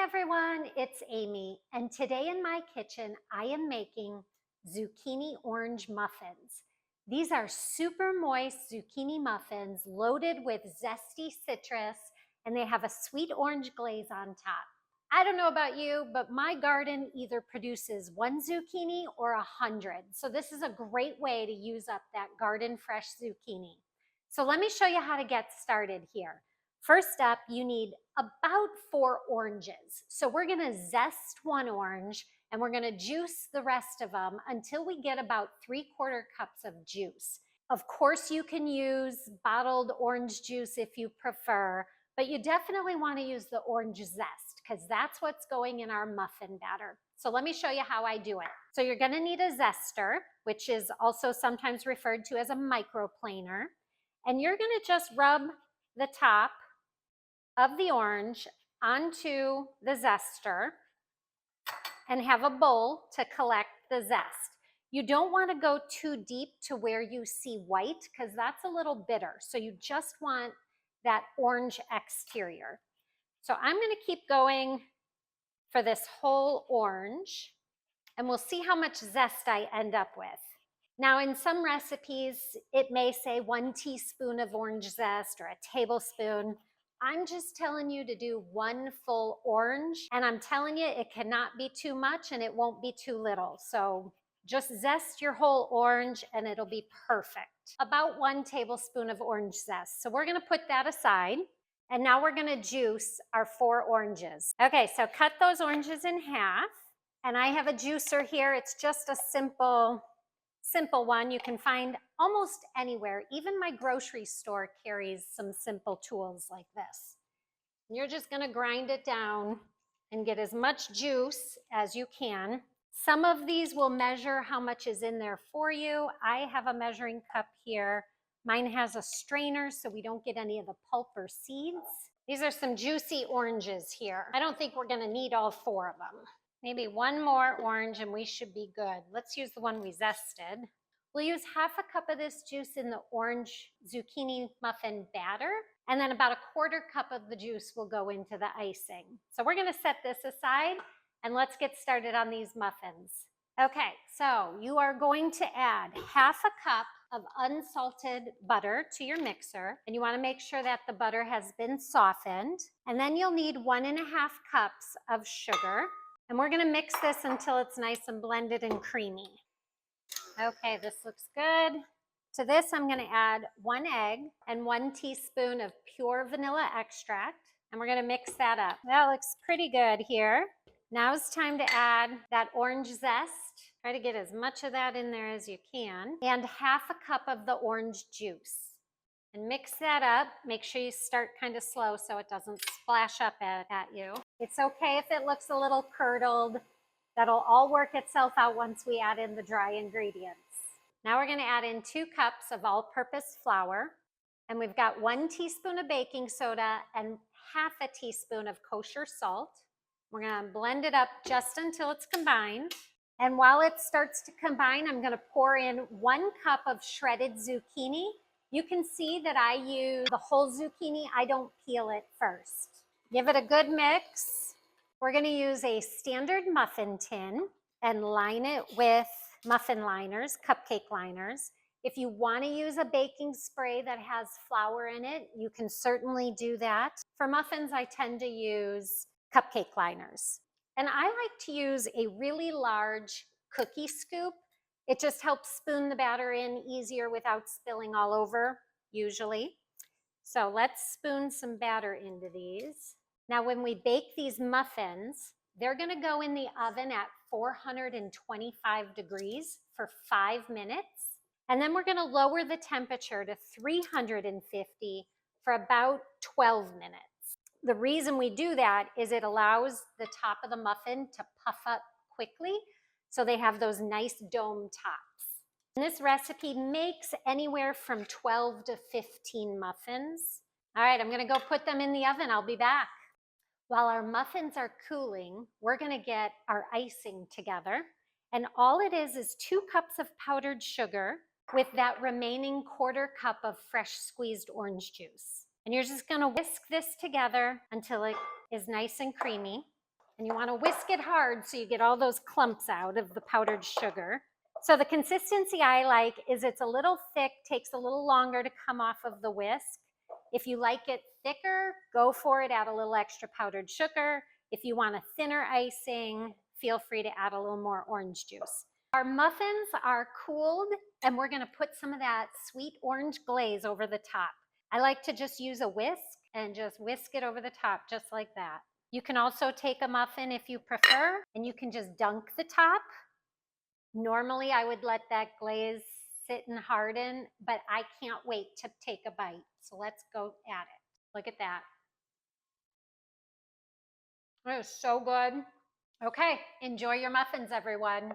everyone, it's Amy, and today in my kitchen I am making zucchini orange muffins. These are super moist zucchini muffins loaded with zesty citrus, and they have a sweet orange glaze on top. I don't know about you, but my garden either produces one zucchini or 100, so this is a great way to use up that garden fresh zucchini. So let me show you how to get started here. First up, you need about 4 oranges. So we're gonna zest 1 orange and we're gonna juice the rest of them until we get about 3/4 cups of juice. Of course, you can use bottled orange juice if you prefer, but you definitely wanna use the orange zest because that's what's going in our muffin batter. So let me show you how I do it. So you're gonna need a zester, which is also sometimes referred to as a microplaner. And you're gonna just rub the top of the orange onto the zester and have a bowl to collect the zest. You don't want to go too deep to where you see white because that's a little bitter. So you just want that orange exterior. So I'm going to keep going for this whole orange and we'll see how much zest I end up with. Now in some recipes, it may say 1 teaspoon of orange zest or a tablespoon. I'm just telling you to do 1 full orange, and I'm telling you it cannot be too much and it won't be too little. So just zest your whole orange and it'll be perfect. About 1 tablespoon of orange zest. So we're gonna put that aside, and now we're gonna juice our 4 oranges. Okay, so cut those oranges in half, and I have a juicer here. It's just a simple one you can find almost anywhere. Even my grocery store carries some simple tools like this. You're just going to grind it down and get as much juice as you can. Some of these will measure how much is in there for you. I have a measuring cup here. Mine has a strainer so we don't get any of the pulp or seeds. These are some juicy oranges here. I don't think we're going to need all 4 of them. Maybe 1 more orange and we should be good. Let's use the one we zested. We'll use half a cup of this juice in the orange zucchini muffin batter, and then about 1/4 cup of the juice will go into the icing. So we're gonna set this aside and let's get started on these muffins. Okay, so you are going to add half a cup of unsalted butter to your mixer, and you wanna make sure that the butter has been softened. And then you'll need 1.5 cups of sugar. And we're gonna mix this until it's nice and blended and creamy. Okay, this looks good. To this, I'm gonna add 1 egg and 1 teaspoon of pure vanilla extract. And we're gonna mix that up. That looks pretty good here. Now it's time to add that orange zest. Try to get as much of that in there as you can. And half a cup of the orange juice. And mix that up. Make sure you start kind of slow so it doesn't splash up at you. It's okay if it looks a little curdled. That'll all work itself out once we add in the dry ingredients. Now we're gonna add in 2 cups of all-purpose flour. And we've got 1 teaspoon of baking soda and half a teaspoon of kosher salt. We're gonna blend it up just until it's combined. And while it starts to combine, I'm gonna pour in 1 cup of shredded zucchini. You can see that I use the whole zucchini. I don't peel it first. Give it a good mix. We're going to use a standard muffin tin and line it with muffin liners, cupcake liners. If you want to use a baking spray that has flour in it, you can certainly do that. For muffins, I tend to use cupcake liners. And I like to use a really large cookie scoop. It just helps spoon the batter in easier without spilling all over, usually. So let's spoon some batter into these. Now when we bake these muffins, they're gonna go in the oven at 425 degrees for 5 minutes. And then we're gonna lower the temperature to 350 for about 12 minutes. The reason we do that is it allows the top of the muffin to puff up quickly, so they have those nice dome tops. And this recipe makes anywhere from 12 to 15 muffins. All right, I'm gonna go put them in the oven. I'll be back. While our muffins are cooling, we're gonna get our icing together. And all it is 2 cups of powdered sugar with that remaining 1/4 cup of fresh squeezed orange juice. And you're just gonna whisk this together until it is nice and creamy. And you want to whisk it hard so you get all those clumps out of the powdered sugar. So the consistency I like is it's a little thick, takes a little longer to come off of the whisk. If you like it thicker, go for it, add a little extra powdered sugar. If you want a thinner icing, feel free to add a little more orange juice. Our muffins are cooled, and we're gonna put some of that sweet orange glaze over the top. I like to just use a whisk and just whisk it over the top, just like that. You can also take a muffin if you prefer, and you can just dunk the top. Normally, I would let that glaze sit and harden, but I can't wait to take a bite. So let's go at it. Look at that. It is so good. Okay, enjoy your muffins, everyone.